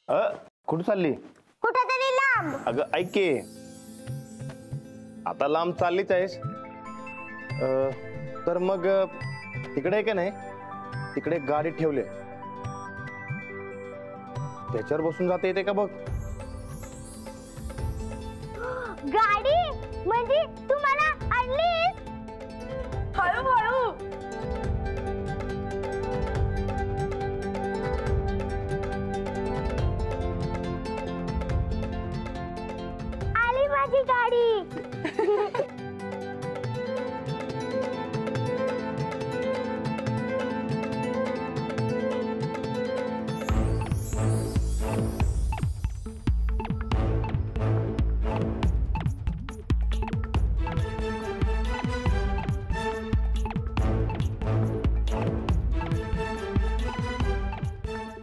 कुठं चालली? कुठं तरी लांब. अगं ऐक की, आता लांब चाललीच आहेस तर मग तिकडे का नाही, तिकडे गाडी ठेवले, त्याच्यावर बसून जाता येते का बघ. गाडी म्हणजे तू मला आणलीस? हळूहळू. आली माझी गाडी.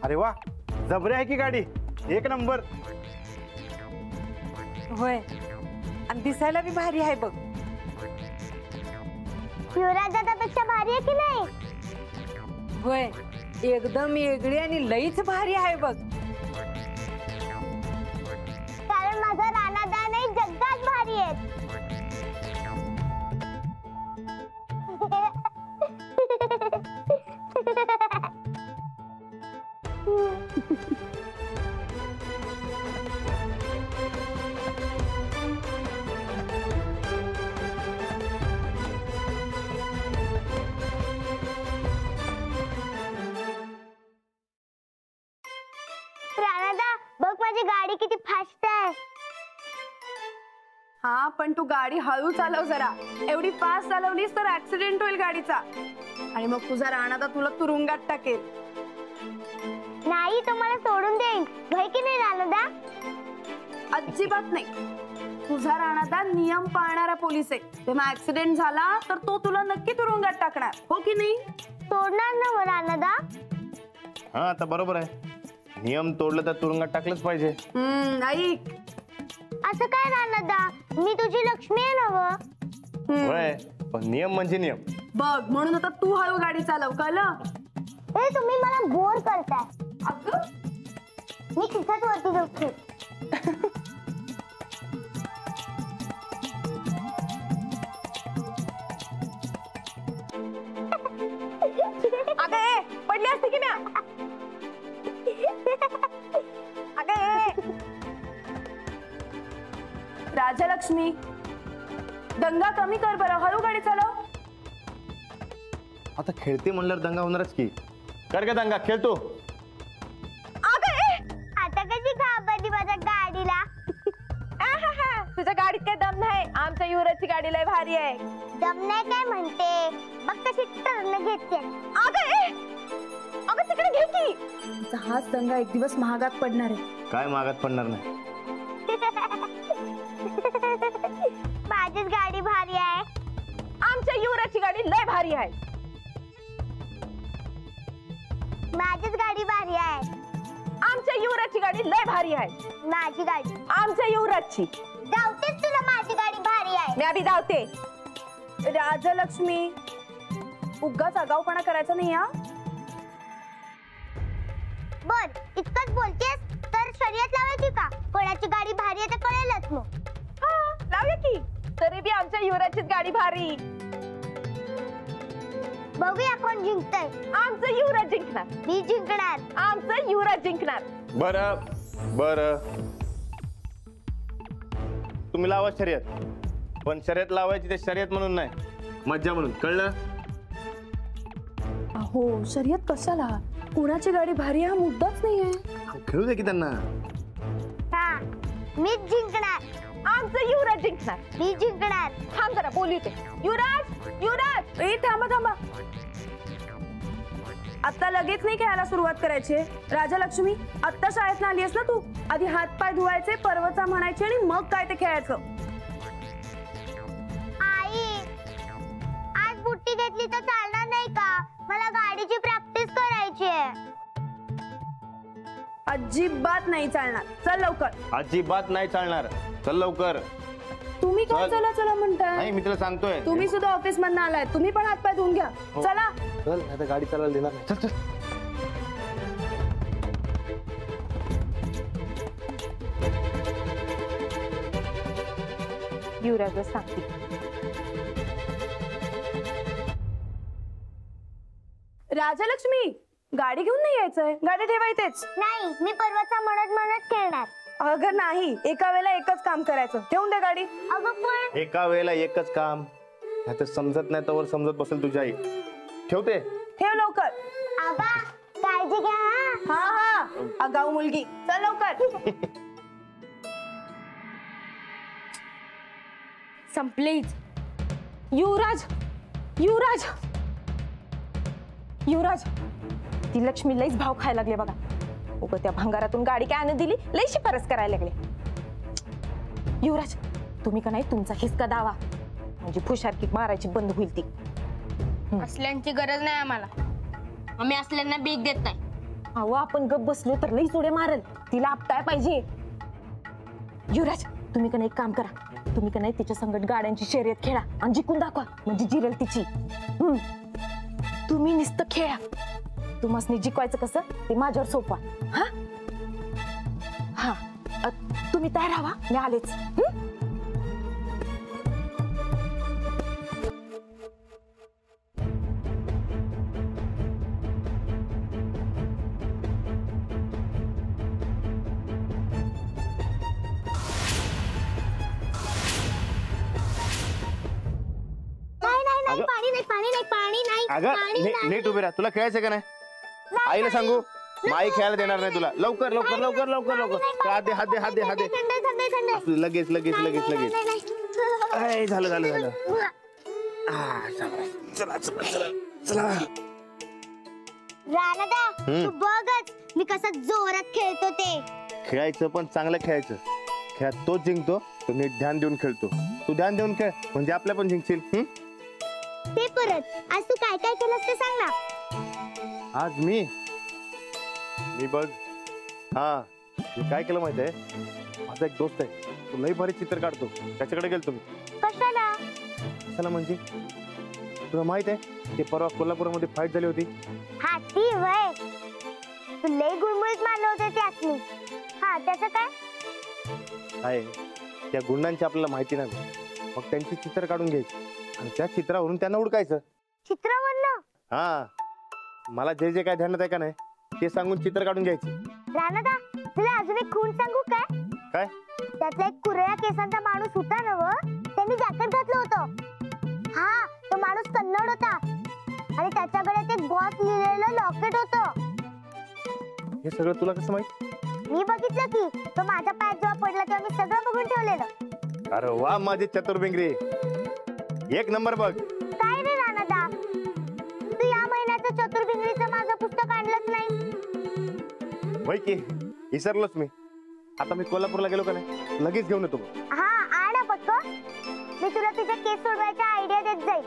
अरे वा, जबरी आहे की गाडी, एक नंबर. होय, आणि दिसायला बी भारी आहे बघ. युवराज दादापेक्षा भारी आहे की नाही? होय, एकदम वेगळी आणि लईच भारी आहे बघ. कारण माझा राणादा नाही, जग्गाच भारी आहे. राणादा बघ माझी गाडी किती फास्ट आहे. हा, पण तू गाडी हळू चालव जरा. एवढी फास्ट चालवलीस तर ऍक्सिडेंट होईल गाडीचा, आणि मग तुझा राणादा तुला तुरुंगात टाकेल. नाही, तो मला सोडून देईन. भय की नाही राणादा? अजिबात नाही. तुझा राणादा नियम पाळणारा पोलीस आहे, तेव्हा ऍक्सिडेंट झाला तर तो तुला नक्की तुरुंगात टाकणार, हो की नाही? सोडणार ना मग राणादा? हा, आता बरोबर आहे. नियम तोडलं तर तुरुंगात टाकलंच पाहिजे. ऐक. असं काय राणादा, मी तुझी लक्ष्मी आहे ना व? होय, पण नियम म्हणजे नियम. बघ, म्हणून आता तू हळू गाडी चालव, कळलं? ए, तुम्ही मला बोर करताय. अगं, मी खिशात वरती बघते. अगं ए, पडली असते की म्या. अगं ए. राजलक्ष्मी, दंगा कमी कर बरं, हळू गाडी चालव. आता खेळते म्हणल्यावर दंगा होणारच की. कर का दंगा, खेळ तू. अगं ए. आता कशी घाबरली माझ्या गाडीला? तुझ्या गाडीत काय दम नाही, आमच्या युवराजची गाडी लय भारी आहे. दम नाही काय म्हणते, बघ कशी टर्न घेते. अगं ए. अगं तिकडे घे की. तुझा हाच दंगा एक दिवस महागात पडणार आहे. काय मागात पडणार नाही. माझीच गाडी भारी आहे. आमच्या युवराजची गाडी लय भारी आहे. माझीच गाडी भारी आहे. आमच्या युवराजची गाडी लय भारी आहे. माझी गाडी. आमच्या युवराजची. धावतेच तुला माझी गाडी भारी आहे. मी आधी धावते. राजलक्ष्मी, उगाच आगाऊपणा करायचा नाही हा. बर, इतकंच बोलतेस तर शर्यत लावायची का? कोणाची गाडी भारी आहे ते कळेलच मग. हा, लावूया की. तरी बी आमच्या युवराजचीच गाडी भारी. बघूया कोण जिंकतय. आमचं युवराज जिंकणार. मी जिंकणार. आमचं युवराज जिंकणार. बरं बरं, तुम्ही लावा शर्यत, पण शर्यत लावायची ते शर्यत म्हणून नाही, मज्जा म्हणून, कळलं? हो, शर्यत कशाला? कुणाची गाडी भारी हा मुद्दाच नाहीये. खेळू दे की त्यांना. हा, मीच जिंकणार. आमचं युवराज जिंकणार. मी जिंकणार. थांब जरा, बोलू ते. युवराज, युवराज. ए, थांबा थांबा. आता लगेच नाही खेळायला सुरुवात करायची. राजलक्ष्मी, आत्ता शाळेत आलीस ना तू? आधी हात पाय धुवायचे, पर्वचा म्हणायचे, आणि मग काय ते खेळायचं. आई, आज बुट्टी घेतली तर चालणार नाही का? मला गाडीची प्रॅक्टिस करायची आहे. अजिबात नाही चालणार. चल लवकर. अजिबात नाही चालणार. चल लवकर. तुम्ही काय चल. चला चला म्हणताय? नाही, मी तुला सांगतोय. तुम्ही सुद्धा ऑफिस मधनं आलाय, तुम्ही पण हात पाय धुवून घ्या. चला. चल, आता गाडी चालवायला देणार नाही. चल चल. युवराजला सांगते. राजलक्ष्मी, गाडी घेऊन नाही यायचंय, गाडी ठेवायचेच. नाही, मी परवाचा म्हणत म्हणत खेळणार. अगं नाही, एका वेळेला एकच काम करायचं. ठेवून दे गाडी. अगं पण एका वेळेला एकच काम, नाही तर समजत नाही तर समजत बसेल तुझी आई. ठेवते. ठेव लवकर. आबा काळजी घ्या हा. हा हा, आगाऊ मुलगी, चल लवकर. संपलेच. युवराज, युवराज, युवराज, ती लक्ष्मी लईच भाव खायला लागले बघा. उगं त्या भंगारातून गाडी काय आणून दिली, लई शिफारस करायला लागले. युवराज, तुम्ही का नाही तुमचा हिसका दावा, म्हणजे फुशारकी मारायची बंद होईल ती. असल्यांची गरज नाही आम्हाला, आम्ही असल्यांना बीक देत नाही. अहो आपण गप बसलो तर लई जोडे मारल, तिला आपटाय पाहिजे. युवराज, तुम्ही का नाही एक काम करा, तुम्ही का नाही तिच्या संगत गाड्यांची शर्यत खेळा आणि जिंकून दाखवा, म्हणजे जिरेल तिची. तुम्ही नुसतं खेळा, तुम्हाला जिंकवायचं कसं ते माझ्यावर सोपवा. हा हा, तुम्ही तयार राहा, मी आलेच. नाही पाणी नाही, पाणी नाही, पाणी नाही, अगं पाणी नाही. नीट उभी राहा. तुला खेळायचं का नाही? आईला सांगू, माई खेळायला देणार नाही तुला. लवकर लवकर लवकर लवकर लवकर. हात दे हात दे हात दे हात दे. थंड थंड थंड. असू दे, लगेच लगेच लगेच लगेच. नाही, नाही. आय, झालं झालं झालं. चला चला चला चला. रानदा, तू बघच मी कसं जोरात खेळतो ते. खेळायचं पण चांगलं खेळायचं. खेळात तोच जिंकतो तो नीट ध्यान देऊन खेळतो. तू ध्यान देऊन खेळ, म्हणजे आपल्या पण जिंकशील. ते परत आज तू काय काय केलंस ते सांग ना. आज मी बघ, हा मी काय केलं माहिती आहे, माझा एक दोस्त आहे, तो लई भारी चित्र काढतो, त्याच्याकडे गेलो तुम्ही. कशाला? कशाला म्हणजे, तुला माहित आहे ते परवा कोल्हापूरमध्ये फाईट झाली होती. हा ती वय, तू लय गुळमुळीत मारलं होते त्यातनी. हा त्याचं काय? आहे त्या गुंडांची आपल्याला माहिती नाही, मग त्यांची चित्र काढून घ्यायची आणि त्या चित्रावरून त्यांना हुडकायचं. चित्रवरनं? हा, मला जे जे काय ध्यानात आहे का नाही ते सांगून चित्र काढून घ्यायची. रानदा, तुला अजून एक खूण सांगू काय? काय? त्यातला एक कुरळ्या केसांचा माणूस होता ना व, त्यांनी जॅकेट घातलं होतं. हा, तो माणूस कन्नड होता आणि त्याच्या गळ्यात एक बॉस लिहिलेलं लॉकेट होतं. हे सगळं तुला कसं माहित? मी बघितलं की तो माझ्या पायात जेव्हा पडला तेव्हा मी सगळं बघून ठेवलेलं. अरे वा माझे चतुर्भिंगरी, एक नंबर बघ. काय रे रानदा, तू या महिन्याचं चतुर्भिंगरीचं माझं पुस्तक आणलंच नाही. होय की, विसरलोच मी. आता मी कोल्हापूरला गेलो का नाही लगेच घेऊन येतो. हा आण पक्क, मी तुला तुझ्या केस सोडवायच्या आयडिया देत जाईल.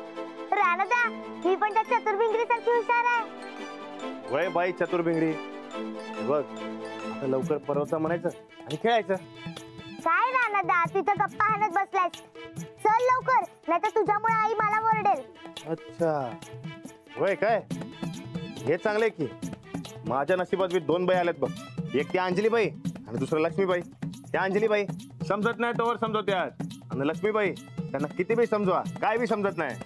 रानदा, मी पण त्या चतुर्भिंगरीसारखी हुशार आहे. वय बाई चतुर्भिंगरी, बघ आता लवकर परवचा म्हणायचं आणि खेळायचं. काय रानदा, तिथं गप्पा हाणत बसलायस? चल लवकर, नाही तर तुझ्यामुळे आई मला ओरडेल. अच्छा वय काय, हे चांगलंय की. माझ्या नशिबात मी दोन बाई आल्यात बघ, एक त्या अंजलीबाई आणि दुसरं लक्ष्मीबाई. त्या अंजलीबाई समजत नाही तोवर समजवत्यात, आणि लक्ष्मीबाई त्यांना किती बी समजवा काय बी समजत नाही.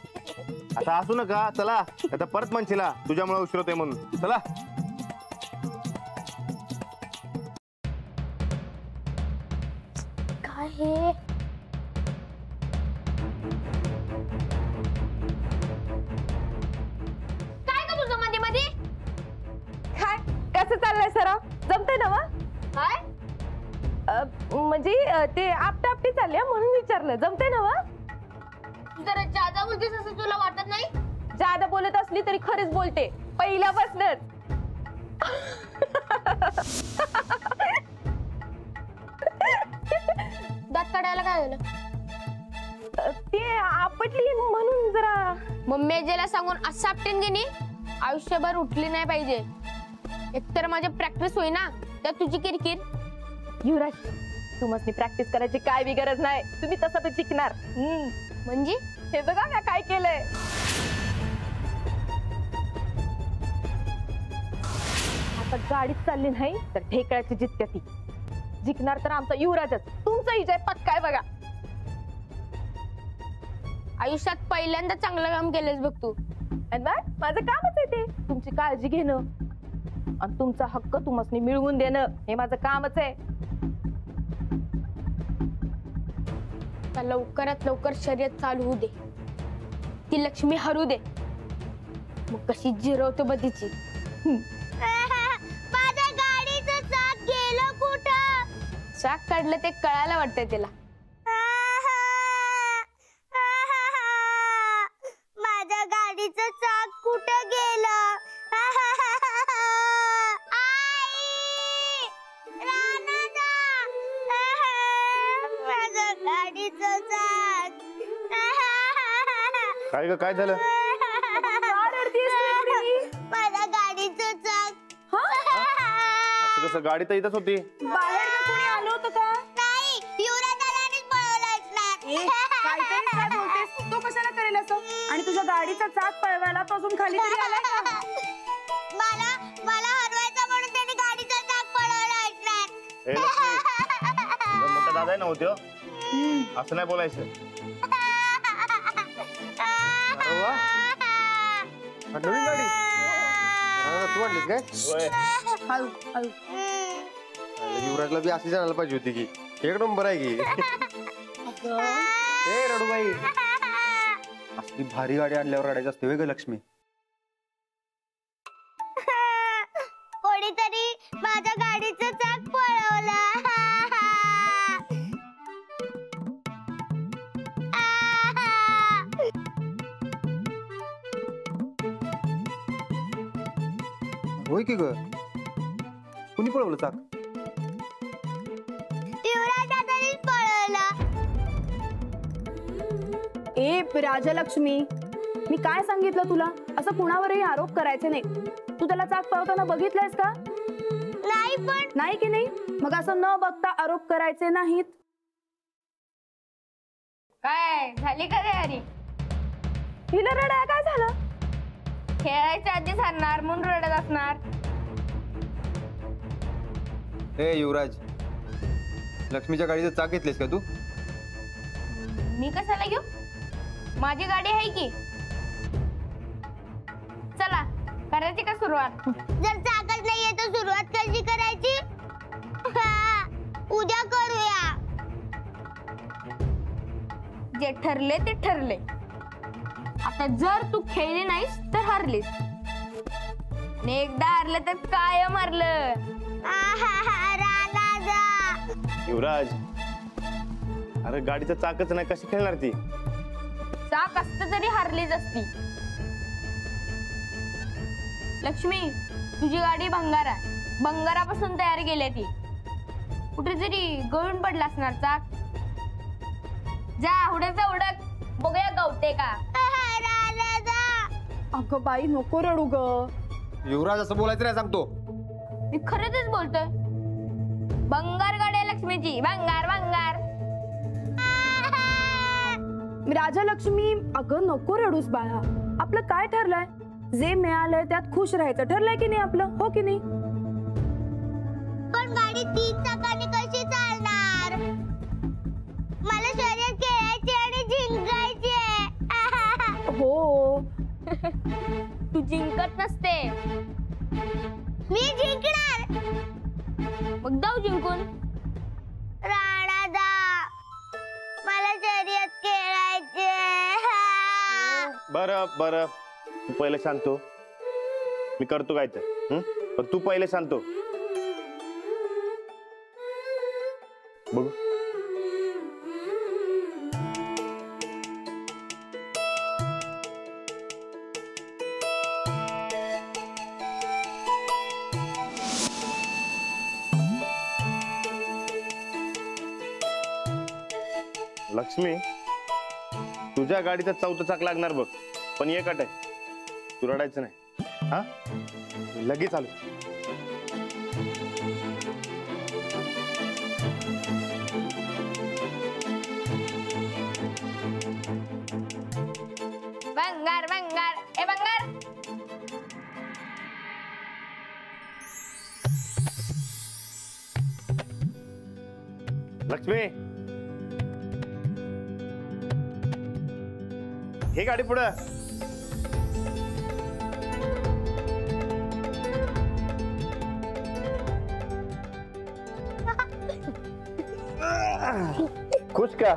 आता असू नका, चला आता परत म्हणशीला तुझ्यामुळे उशीर होतोय म्हणून. चला. काय हे? काय का तुझं मध्ये मध्ये? काय कसं चाललंय सराव, जमतंय ना वा? काय? म्हणजे ते आपटा-आपटी चालल्या म्हणून विचारलं, जमतंय ना वा? जरा जादा बोलतेस असं तुला वाटत नाही? जादा बोलत असली तरी खरीच बोलते, पहिल्यापासूनच. दात काढायला काय झालं? ते आपटली म्हणून जरा. मम्मी आजीला सांगून असं आपटेन गेली आयुष्यभर उठली नाही पाहिजे. एकतर माझ्या प्रॅक्टिस होईना तर तुझी किरकिर. युवराज, तुम्हाला प्रॅक्टिस करायची काय बी गरज नाही, तुम्ही तसं पण शिकणार. म्हणजे हे बघा मी काय केलंय. आता गाडीत चालली नाही तर ढेकळ्याची जितक्या ती जिंकणार तर आमचा युवराजच, तुमचा विजय पक्का आहे बघा. आयुष्यात पहिल्यांदा चांगलं काम केलंस बघ तू. आणि बघ, माझं कामच आहे ते तुमची काळजी घेणं आणि तुमचा हक्क तुम्हाला मिळवून देणं, हे माझं कामच आहे. तर लवकरात लवकर शर्यत चालू होऊ दे, ती लक्ष्मी हरू दे, मग कशी जिरवतो बघ तिची. माझ्या गाडीचं चाक गेलं कुठं? चाक काढलं ते कळायला वाटतंय तिला. माझ्या गाडीचं चाक कुठं गेलं? आई! रानादा! माझं गाडीचं चाक. काय ग, काय झालं? माझ्या गाडीचं चाक. असं कसं? गाडी तर इथंच होती. बाहेर का कोणी आलं होतं का? नाही, युवराजानेच पळवलं असणार. काहीतरी काय बोलतेस? तो कशाला करेल असं? आणि तुझ्या गाडीचा चाक पळवायला तो अजून खाली तरी आलाय का? मला हरवायचा म्हणून त्यांनी गाडीचा चाक पळवला असणार. ए, लक्ष्मी, तुझा मोठा दादा आहे ना होतो, असं नाही बोलायचं. अरे वा, नवीन गाडी तू आणलीस काय? होय. हळू हळू. युवराजला बी अशी जायला पाहिजे होती की. एक नंबर आहे की. ए रडूबाई, असली भारी गाडी आणल्यावर रडायचं असते वेगळं लक्ष्मी. कोणीतरी माझ्या गाडीचं चाक पळवलं. होय की ग, कुणी पळवलं चाक? युवराजानेच पळवलं. ए राजलक्ष्मी, मी काय सांगितलं तुला? असं कुणावरही आरोप करायचे नाही. तू त्याला चाक पळवताना बघितलंयस का? नाही पण नाही की नाही? मग असं न बघता आरोप करायचे नाहीत. काय झाली का तयारी? हिला रडाय काय झालं? खेळायच्या आधी हरणार म्हणून रडत असणार. ए युवराज, लक्ष्मीच्या गाडीचं चाक घेतलेस का तू? मी कशाला घेऊ? माझी गाडी आहे की. चला करायची का सुरुवात? जर चाकच नाहीये तर सुरुवात कशी करायची? उद्या करूया. जे ठरले ते ठरले. आता जर तू खेळली नाहीस तर हरलीस, आणि एकदा हरलं तर कायम हरलं. रानादा! युवराज, अरे गाडीचं चाकच नाही, कशी खेळणार ती? चाक असतं तरी हरलीच असती. लक्ष्मी, तुझी गाडी भंगार आहे. भंगारापासून तयार केली ती. कुठेतरी गळून पडला असणार चाक. जा उडत उडत, बघूया गवते का. अगं बाई, नको रडू ग. युवराज असं बोलायचं नाही सांगतो. मी खरंच बोलतोय. भंगार गाडी आहे लक्ष्मीची, भंगार भंगार. राजलक्ष्मी, अगं नको रडूस बाळा. आपलं काय ठरलंय? जे मिळालंय त्यात खुश राहायचं ठरलंय की नाही आपलं, हो की नाही? पण गाडी 3 चाकांनी कशी चालणार? मला शर्यत खेळायची आणि जिंकायची आहे. हो. तू जिंकत नसते. मी जिंकणार. मग जाऊ जिंकून. राणादा, मला शर्यत खेळायची आहे. बरं बरं, तू पहिले शांत हो. मी करतो काय तर. पण तू पहिले शांत हो. बघू. लक्ष्मी, तुझ्या गाडीचं 4थं चाक लागणार बघ. पण एक अट आहे, तू रडायचं नाही. हा, लगेच आलो. भंगार भंगार, ए भंगार. लक्ष्मी, हे गाडी पुढं. खुश का?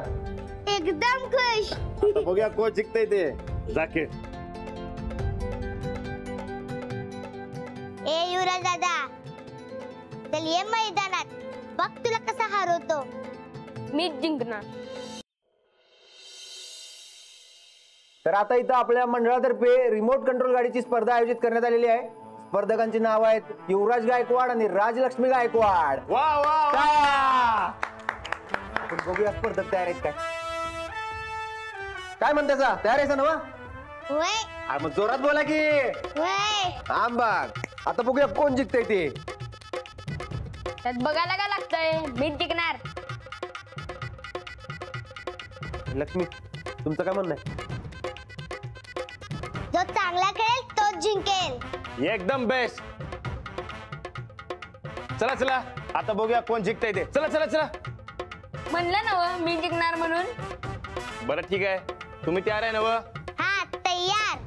एकदम खुश. आता बघूया कोण जिंकतंय ते. जाकीर. ए युवराज दादा, चल ये मैदानात, बघ तुला कसा हरवतो. मीच जिंकणार. तर आता इथं आपल्या मंडळातर्फे रिमोट कंट्रोल गाडीची स्पर्धा आयोजित करण्यात आलेली आहे. स्पर्धकांची नाव आहेत युवराज गायकवाड आणि राजलक्ष्मी गायकवाड. वा वा वा. आपण बघूया स्पर्धक तयार आहेत काय. काय म्हणतायचा, तयार आहे ना? वय मग जोरात बोला की. वय. आंबाग. आता बघूया कोण जिंकतंय ते. त्यात बघायला काय लागतंय, मीच जिंकणार. लक्ष्मी, तुमचं काय म्हणणं आहे? जो चांगला खेळेल तोच जिंकेल. एकदम बेस्ट. चला चला आता बघूया कोण जिंकतंय ते. चला चला चला. म्हणलं ना व, मी जिंकणार म्हणून. बरं ठीक आहे, तुम्ही तयार आहे ना? हा तयार.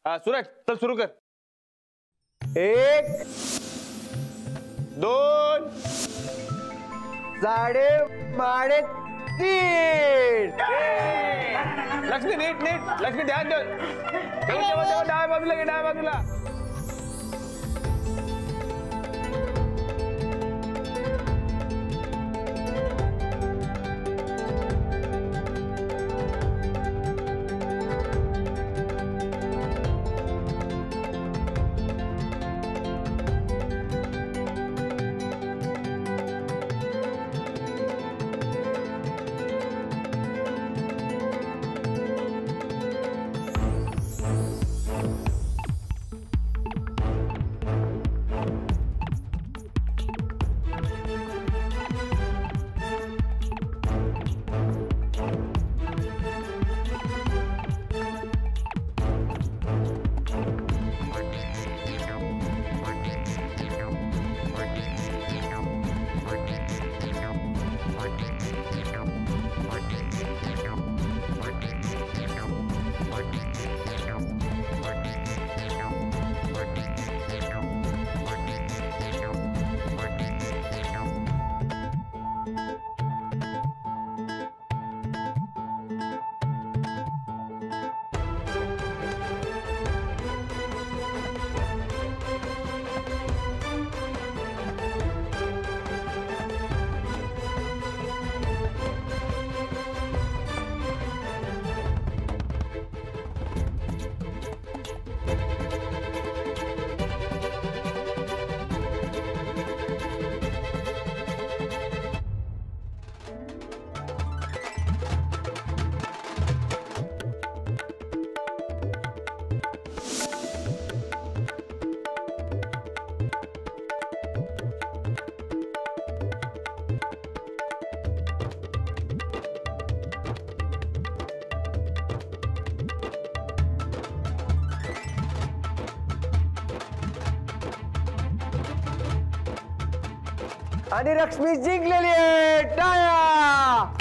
हा सूरज, चल सुरू कर. 1 2 3.5 लक्ष्मी नीट नीट. लक्ष्मी ध्यान दे. तेव्हा डाव्या बाजूला घे, डाव्या बाजूला. आणि लक्ष्मी जिंकलेली आहे. टाळ्या.